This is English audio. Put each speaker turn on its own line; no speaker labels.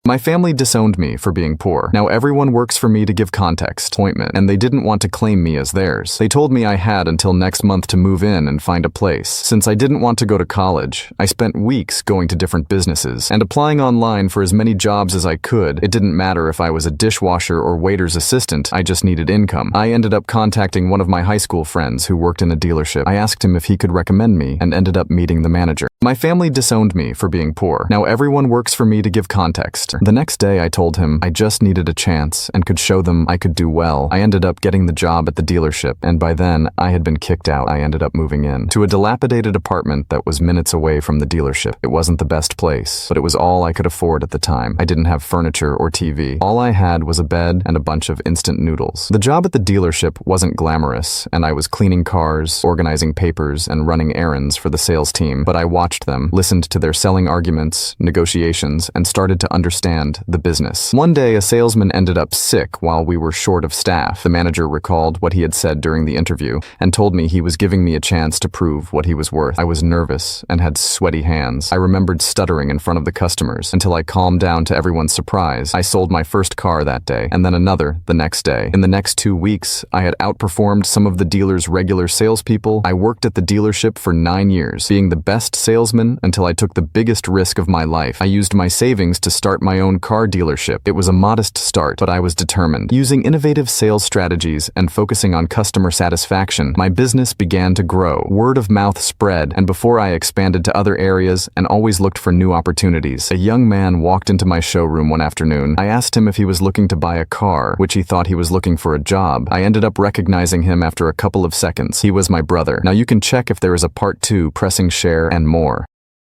My family disowned me for being poor. Now everyone works for me to give context, appointment, and they didn't want to claim me as theirs. They told me I had until next month to move in and find a place. Since I didn't want to go to college, I spent weeks going to different businesses and applying online for as many jobs as I could. It didn't matter if I was a dishwasher or waiter's assistant, I just needed income. I ended up contacting one of my high school friends who worked in a dealership. I asked him if he could recommend me and ended up meeting the manager. My family disowned me for being poor. Now everyone works for me to give context. The next day I told him I just needed a chance and could show them I could do well. I ended up getting the job at the dealership, and by then I had been kicked out. I ended up moving in to a dilapidated apartment that was minutes away from the dealership. It wasn't the best place, but it was all I could afford at the time. I didn't have furniture or TV. All I had was a bed and a bunch of instant noodles. The job at the dealership wasn't glamorous, and I was cleaning cars, organizing papers, and running errands for the sales team, but I watched them, listened to their selling arguments, negotiations, and started to understand the business. One day, a salesman ended up sick while we were short of staff. The manager recalled what he had said during the interview and told me he was giving me a chance to prove what he was worth. I was nervous and had sweaty hands. I remembered stuttering in front of the customers until I calmed down to everyone's surprise. I sold my first car that day, and then another the next day. In the next 2 weeks, I had outperformed some of the dealer's regular salespeople. I worked at the dealership for 9 years, being the best salesman until I took the biggest risk of my life. I used my savings to start my own car dealership. It was a modest start, but I was determined. Using innovative sales strategies and focusing on customer satisfaction, my business began to grow. Word of mouth spread, and before I expanded to other areas and always looked for new opportunities. A young man walked into my showroom one afternoon. I asked him if he was looking to buy a car, which he thought he was looking for a job. I ended up recognizing him after a couple of seconds. He was my brother. Now you can check if there is a part 2, pressing share and more.